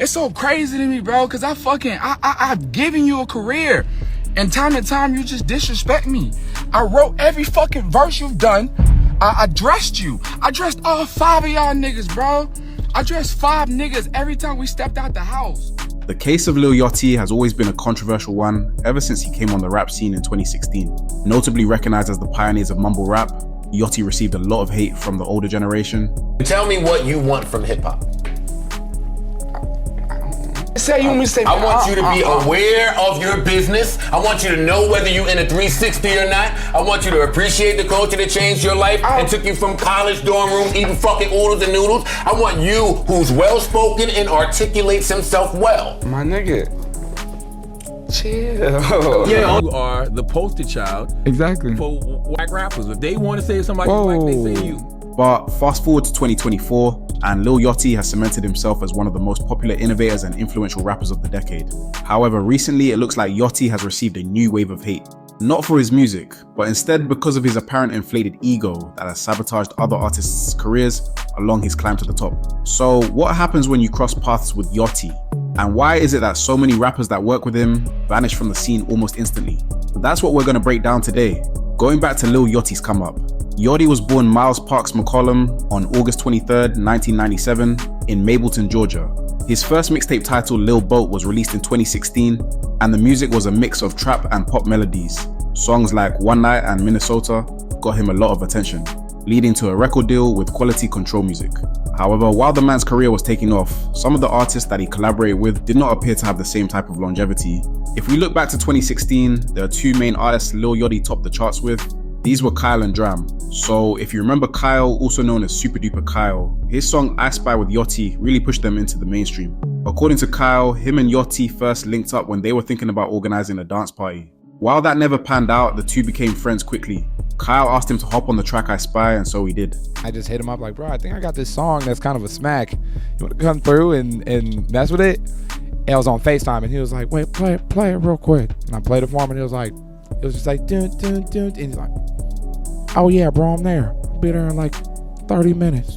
It's so crazy to me, bro, because I've given you a career. And time to time, you just disrespect me. I wrote every fucking verse you've done. I dressed you. I dressed all 5 of y'all niggas, bro. I dressed 5 niggas every time we stepped out the house. The case of Lil Yachty has always been a controversial one ever since he came on the rap scene in 2016. Notably recognized as the pioneers of mumble rap, Yachty received a lot of hate from the older generation. Tell me what you want from hip-hop. I want you to be aware of your business. I want you to know whether you're in a 360 or not. I want you to appreciate the culture that changed your life and took you from college dorm rooms eating fucking oodles and noodles. I want you who's well-spoken and articulates himself well. My nigga, chill. Yeah, you are the poster child Exactly. for whack rappers. If they want to say somebody whack, they say you. But fast forward to 2024, and Lil Yachty has cemented himself as one of the most popular innovators and influential rappers of the decade. However, recently it looks like Yachty has received a new wave of hate. Not for his music, but instead because of his apparent inflated ego that has sabotaged other artists' careers along his climb to the top. So what happens when you cross paths with Yachty? And why is it that so many rappers that work with him vanish from the scene almost instantly? That's what we're going to break down today. Going back to Lil Yachty's come up. Yachty was born Miles Parks McCollum on August 23rd, 1997 in Mableton, Georgia. His first mixtape titled Lil Boat was released in 2016, and the music was a mix of trap and pop melodies. Songs like One Night and Minnesota got him a lot of attention, leading to a record deal with Quality Control Music. However, while the man's career was taking off, some of the artists that he collaborated with did not appear to have the same type of longevity. If we look back to 2016, there are 2 main artists Lil Yachty topped the charts with. These were Kyle and DRAM. So if you remember Kyle, also known as Super Duper Kyle, his song I Spy with Yachty really pushed them into the mainstream. According to Kyle, him and Yachty first linked up when they were thinking about organizing a dance party. While that never panned out, the two became friends quickly. Kyle asked him to hop on the track I Spy, and so he did. I just hit him up like, bro, I think I got this song that's kind of a smack. You want to come through and mess with it? And I was on FaceTime, and he was like, wait, play it real quick. And I played it for him, and it was just like, dun, dun, dun. And he's like, oh yeah, bro, I'm there. I'll be there in like 30 minutes.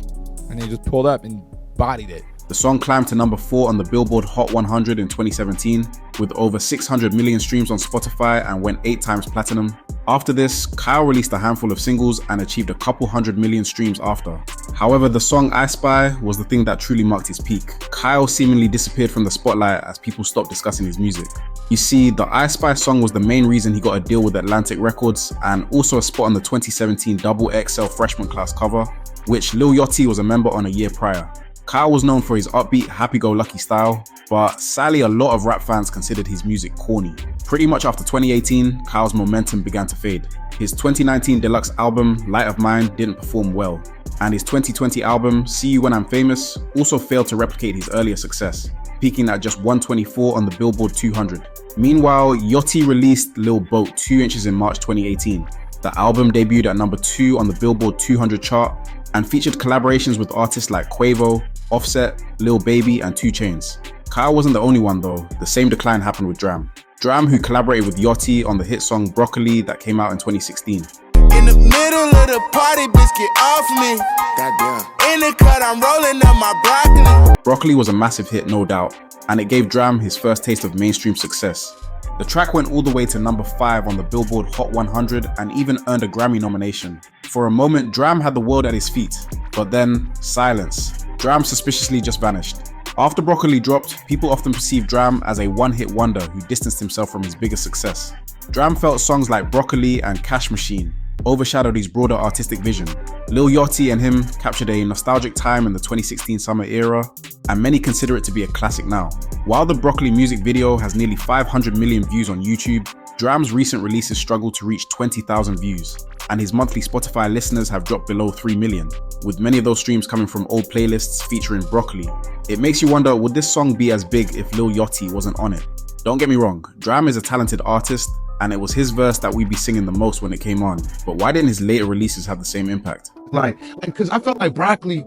And he just pulled up and bodied it. The song climbed to number 4 on the Billboard Hot 100 in 2017, with over 600 million streams on Spotify and went 8 times platinum. After this, Kyle released a handful of singles and achieved a couple 100 million streams after. However, the song I Spy was the thing that truly marked his peak. Kyle seemingly disappeared from the spotlight as people stopped discussing his music. You see, the I Spy song was the main reason he got a deal with Atlantic Records and also a spot on the 2017 Double XL Freshman Class cover, which Lil Yachty was a member on a year prior. Kyle was known for his upbeat, happy-go-lucky style, but sadly a lot of rap fans considered his music corny. Pretty much after 2018, Kyle's momentum began to fade. His 2019 deluxe album, Light of Mine, didn't perform well, and his 2020 album, See You When I'm Famous, also failed to replicate his earlier success, peaking at just 124 on the Billboard 200. Meanwhile, Yachty released Lil Boat 2 Inches in March 2018. The album debuted at number 2 on the Billboard 200 chart and featured collaborations with artists like Quavo, Offset, Lil Baby, and 2 Chainz. Kyle wasn't the only one though. The same decline happened with DRAM. DRAM, who collaborated with Yachty on the hit song Broccoli that came out in 2016. In the middle of the party, bitch, get off me. Goddamn. In the cut, I'm rolling up my broccoli. Broccoli was a massive hit, no doubt, and it gave DRAM his first taste of mainstream success. The track went all the way to number 5 on the Billboard Hot 100 and even earned a Grammy nomination. For a moment, DRAM had the world at his feet, but then silence. DRAM suspiciously just vanished. After Broccoli dropped, people often perceived DRAM as a one-hit wonder who distanced himself from his biggest success. DRAM felt songs like Broccoli and Cash Machine overshadowed his broader artistic vision. Lil Yachty and him captured a nostalgic time in the 2016 summer era, and many consider it to be a classic now. While the Broccoli music video has nearly 500 million views on YouTube, DRAM's recent releases struggled to reach 20,000 views, and his monthly Spotify listeners have dropped below 3 million, with many of those streams coming from old playlists featuring Broccoli. It makes you wonder, would this song be as big if Lil Yachty wasn't on it? Don't get me wrong, DRAM is a talented artist, and it was his verse that we'd be singing the most when it came on, but why didn't his later releases have the same impact? Like, because I felt like Broccoli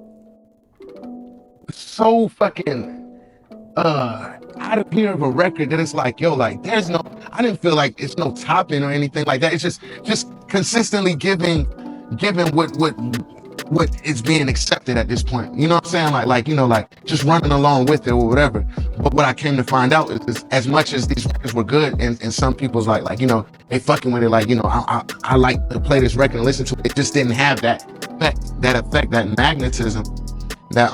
was so fucking out of here of a record that it's like, yo, like there's no, I didn't feel like it's no topping or anything like that. It's just consistently giving what what is being accepted at this point. You know what I'm saying? Like just running along with it or whatever. But what I came to find out is as much as these records were good and some people's like, they fucking with it, like, I like to play this record and listen to it. It just didn't have that effect, that magnetism that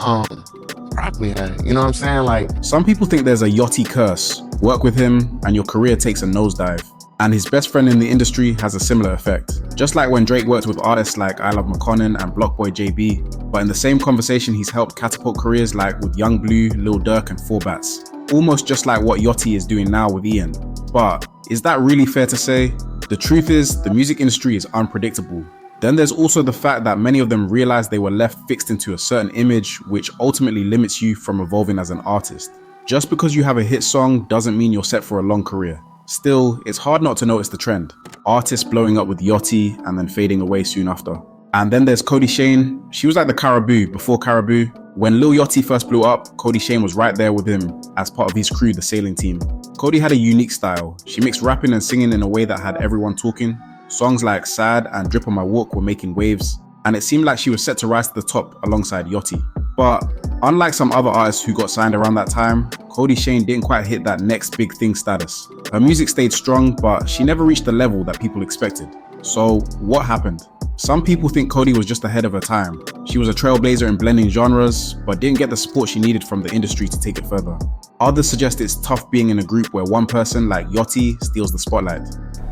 Broccoli had. You know what I'm saying? Like, some people think there's a Yachty curse. Work with him and your career takes a nosedive. And his best friend in the industry has a similar effect. Just like when Drake worked with artists like I Love McConnen and Blockboy JB, but in the same conversation he's helped catapult careers like with Young Blue, Lil Durk and 4Bats. Almost just like what Yachty is doing now with Ian. But is that really fair to say? The truth is, the music industry is unpredictable. Then there's also the fact that many of them realize they were left fixed into a certain image, which ultimately limits you from evolving as an artist. Just because you have a hit song doesn't mean you're set for a long career. Still, it's hard not to notice the trend. Artists blowing up with Yachty and then fading away soon after. And then there's Cody Shane. She was like the Karrahboo before Karrahboo. When Lil Yachty first blew up, Cody Shane was right there with him as part of his crew, the Sailing Team. Cody had a unique style. She mixed rapping and singing in a way that had everyone talking. Songs like Sad and Drip on My Walk were making waves, and it seemed like she was set to rise to the top alongside Yachty. But unlike some other artists who got signed around that time, Cody Shane didn't quite hit that next big thing status. Her music stayed strong, but she never reached the level that people expected. So what happened? Some people think Cody was just ahead of her time. She was a trailblazer in blending genres, but didn't get the support she needed from the industry to take it further. Others suggest it's tough being in a group where one person like Yachty steals the spotlight.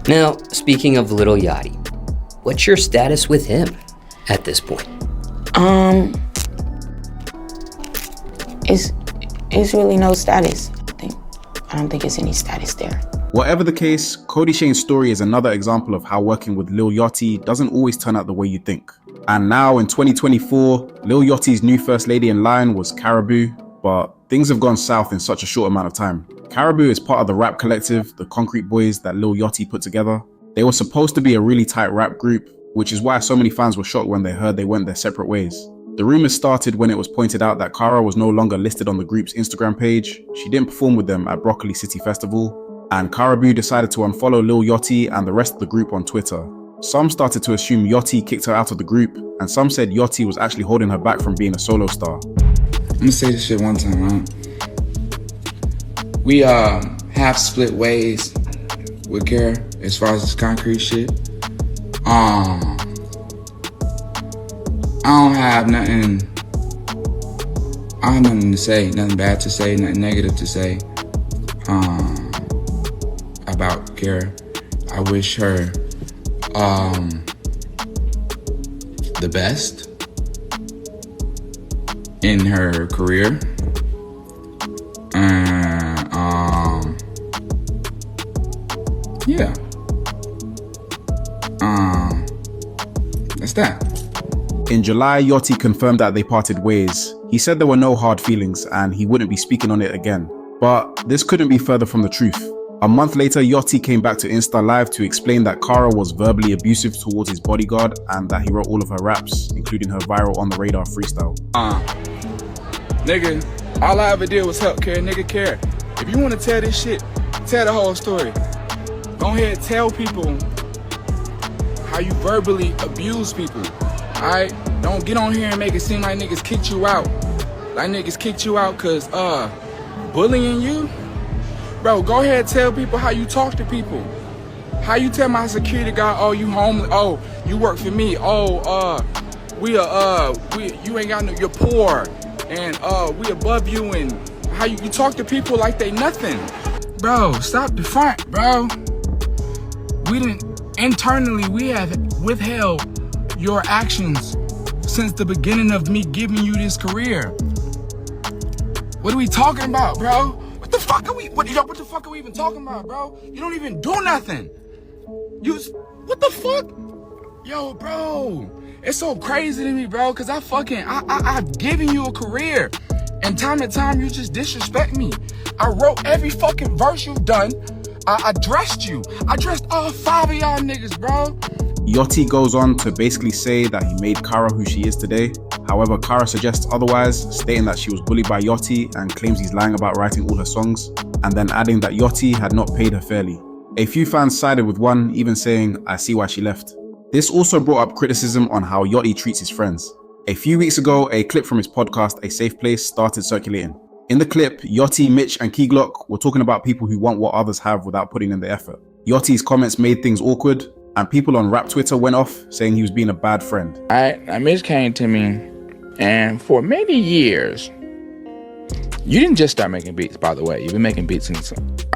Now, speaking of Lil Yachty, what's your status with him at this point? It's really no status. I don't think it's any status there. Whatever the case, Cody Shane's story is another example of how working with Lil Yachty doesn't always turn out the way you think. And now in 2024, Lil Yachty's new first lady in line was Karrahboo, but things have gone south in such a short amount of time. Karrahboo is part of the rap collective, the Concrete Boys, that Lil Yachty put together. They were supposed to be a really tight rap group, which is why so many fans were shocked when they heard they went their separate ways. The rumors started when it was pointed out that Kara was no longer listed on the group's Instagram page. She didn't perform with them at Broccoli City Festival, and Karrahboo decided to unfollow Lil Yachty and the rest of the group on Twitter. Some started to assume Yachty kicked her out of the group, and some said Yachty was actually holding her back from being a solo star. I'm gonna say this shit one time, right? We have split ways with Karrah as far as this concrete shit. I don't have nothing to say, nothing bad to say, nothing negative to say about Karrah. I wish her the best in her career. Yeah. That's that. In July, Yachty confirmed that they parted ways. He said there were no hard feelings and he wouldn't be speaking on it again. But this couldn't be further from the truth. A month later, Yachty came back to Insta Live to explain that Karrah was verbally abusive towards his bodyguard and that he wrote all of her raps, including her viral On The Radar freestyle. Nigga, all I ever did was help Karrah. Nigga, Karrah, if you want to tell this shit, tell the whole story. Go ahead, tell people how you verbally abuse people. Alright? Don't get on here and make it seem like niggas kicked you out. Like niggas kicked you out cause bullying you? Bro, go ahead, tell people how you talk to people. How you tell my security guard, oh, you homeless, oh, you work for me, oh, you ain't got no, you're poor, and we above you, and how you talk to people like they nothing. Bro, stop the front, bro. Internally, we have withheld your actions since the beginning of me giving you this career. What are we talking about, bro? What the fuck are we even talking about, bro? You don't even do nothing. What the fuck? Yo, bro, it's so crazy to me, bro, cause I've given you a career, and time to time you just disrespect me. I wrote every fucking verse you've done. I dressed you. I dressed all 5 of y'all niggas, bro. Yachty goes on to basically say that he made Karrah who she is today. However, Karrah suggests otherwise, stating that she was bullied by Yachty and claims he's lying about writing all her songs, and then adding that Yachty had not paid her fairly. A few fans sided with one, even saying, I see why she left. This also brought up criticism on how Yachty treats his friends. A few weeks ago, a clip from his podcast, A Safe Place, started circulating. In the clip, Yachty, Mitch, and Key Glock were talking about people who want what others have without putting in the effort. Yachty's comments made things awkward, and people on rap Twitter went off saying he was being a bad friend. Mitch came to me, and for many years, you didn't just start making beats, by the way. You've been making beats since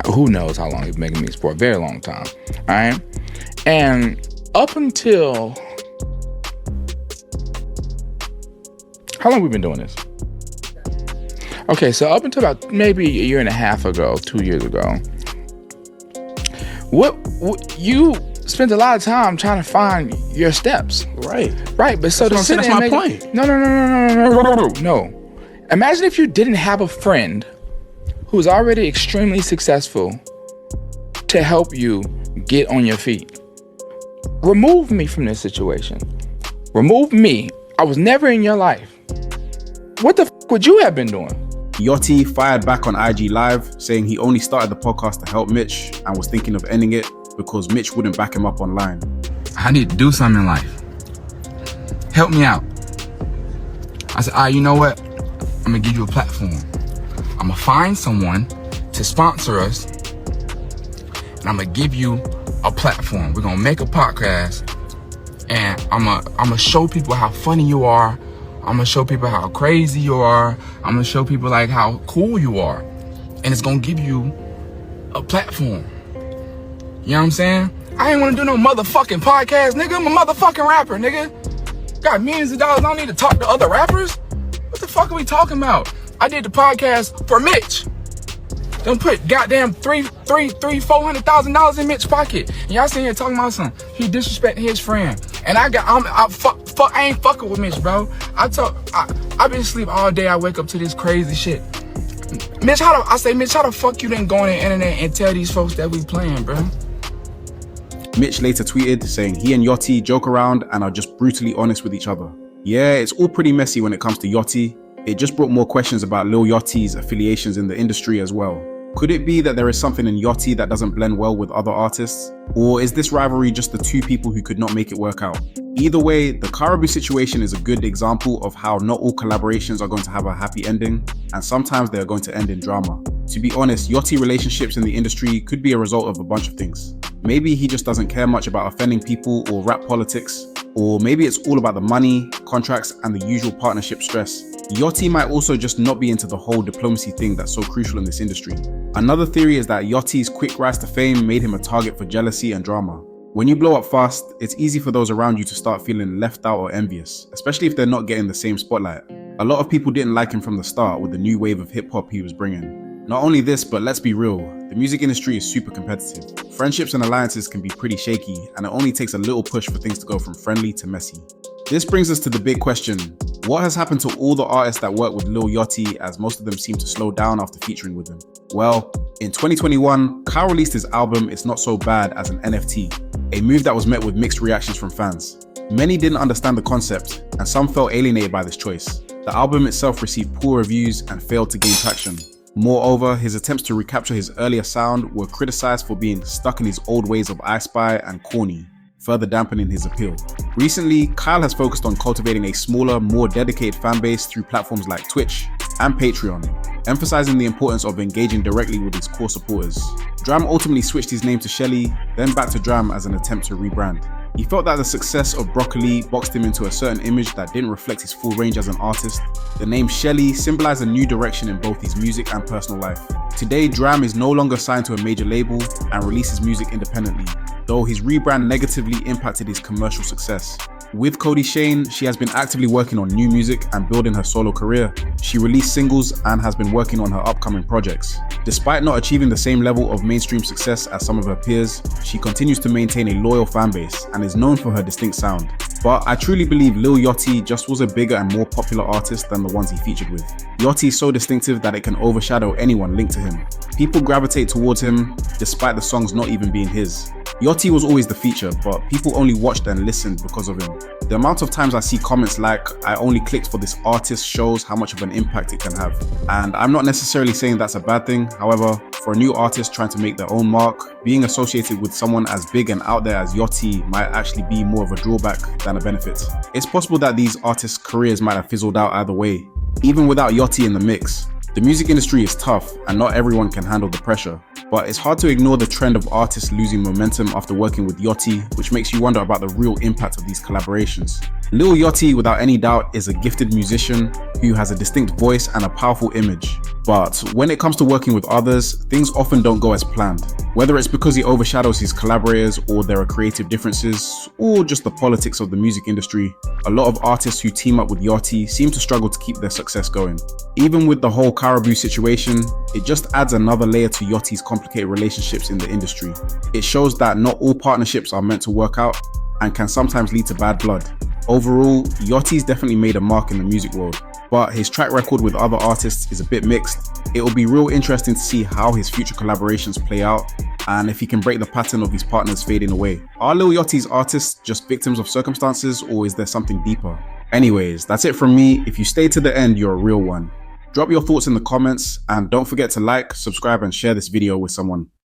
who knows how long you've been making beats for, a very long time. All right? And up until... How long have we been doing this? Okay, so up until about maybe a year and a half ago, 2 years ago, what you spent a lot of time trying to find your steps. Right. Right, but so that's my point. No. Imagine if you didn't have a friend who's already extremely successful to help you get on your feet. Remove me from this situation. Remove me. I was never in your life. What the f*** would you have been doing? Yachty fired back on IG Live, saying he only started the podcast to help Mitch and was thinking of ending it because Mitch wouldn't back him up online. I need to do something in life. Help me out. I said, you know what? I'm gonna give you a platform. I'm gonna find someone to sponsor us, and I'm gonna give you a platform. We're gonna make a podcast, and I'm gonna show people how funny you are. I'm gonna show people how crazy you are. I'm gonna show people like how cool you are, and it's gonna give you a platform. You know what I'm saying? I ain't wanna do no motherfucking podcast, nigga. I'm a motherfucking rapper, nigga. Got millions of dollars. I don't need to talk to other rappers. What the fuck are we talking about? I did the podcast for Mitch. Don't put goddamn $400,000 in Mitch's pocket. And y'all sitting here talking about something. He disrespecting his friend. And I ain't fucking with Mitch, bro. I've been asleep all day. I wake up to this crazy shit. Mitch, how the fuck you didn't go on the internet and tell these folks that we playing, bro? Mitch later tweeted saying he and Yachty joke around and are just brutally honest with each other. Yeah, it's all pretty messy when it comes to Yachty. It just brought more questions about Lil Yachty's affiliations in the industry as well. Could it be that there is something in Yachty that doesn't blend well with other artists? Or is this rivalry just the two people who could not make it work out? Either way, the Karrahboo situation is a good example of how not all collaborations are going to have a happy ending, and sometimes they are going to end in drama. To be honest, Yachty relationships in the industry could be a result of a bunch of things. Maybe he just doesn't care much about offending people or rap politics, or maybe it's all about the money, contracts, and the usual partnership stress. Yachty might also just not be into the whole diplomacy thing that's so crucial in this industry. Another theory is that Yachty's quick rise to fame made him a target for jealousy and drama. When you blow up fast, it's easy for those around you to start feeling left out or envious, especially if they're not getting the same spotlight. A lot of people didn't like him from the start with the new wave of hip-hop he was bringing. Not only this, but let's be real, the music industry is super competitive. Friendships and alliances can be pretty shaky, and it only takes a little push for things to go from friendly to messy. This brings us to the big question: what has happened to all the artists that work with Lil Yachty, as most of them seem to slow down after featuring with him? Well, in 2021, Kyle released his album It's Not So Bad as an NFT, a move that was met with mixed reactions from fans. Many didn't understand the concept, and some felt alienated by this choice. The album itself received poor reviews and failed to gain traction. Moreover, his attempts to recapture his earlier sound were criticized for being stuck in his old ways of I Spy and corny, further dampening his appeal. Recently, Kyle has focused on cultivating a smaller, more dedicated fan base through platforms like Twitch and Patreon, emphasizing the importance of engaging directly with his core supporters. DRAM ultimately switched his name to Shelly, then back to DRAM as an attempt to rebrand. He felt that the success of Broccoli boxed him into a certain image that didn't reflect his full range as an artist. The name Shelly symbolized a new direction in both his music and personal life. Today, DRAM is no longer signed to a major label and releases music independently, though his rebrand negatively impacted his commercial success. With Cody Shane, she has been actively working on new music and building her solo career. She released singles and has been working on her upcoming projects. Despite not achieving the same level of mainstream success as some of her peers, she continues to maintain a loyal fan base and is known for her distinct sound. But I truly believe Lil Yachty just was a bigger and more popular artist than the ones he featured with. Yachty is so distinctive that it can overshadow anyone linked to him. People gravitate towards him despite the songs not even being his. Yachty was always the feature, but people only watched and listened because of him. The amount of times I see comments like, "I only clicked for this artist," shows how much of an impact it can have. And I'm not necessarily saying that's a bad thing. However, for a new artist trying to make their own mark, being associated with someone as big and out there as Yachty might actually be more of a drawback than a benefit. It's possible that these artists' careers might have fizzled out either way. Even without Yachty in the mix, the music industry is tough and not everyone can handle the pressure. But it's hard to ignore the trend of artists losing momentum after working with Yachty, which makes you wonder about the real impact of these collaborations. Lil Yachty, without any doubt, is a gifted musician who has a distinct voice and a powerful image. But when it comes to working with others, things often don't go as planned. Whether it's because he overshadows his collaborators, or there are creative differences, or just the politics of the music industry, a lot of artists who team up with Yachty seem to struggle to keep their success going. Even with the whole Karrahboo situation, it just adds another layer to Yachty's complicated relationships in the industry. It shows that not all partnerships are meant to work out and can sometimes lead to bad blood. Overall, Yachty's definitely made a mark in the music world, but his track record with other artists is a bit mixed. It will be real interesting to see how his future collaborations play out and if he can break the pattern of his partners fading away. Are Lil Yachty's artists just victims of circumstances, or is there something deeper? Anyways, that's it from me. If you stay to the end, you're a real one. Drop your thoughts in the comments and don't forget to like, subscribe and share this video with someone.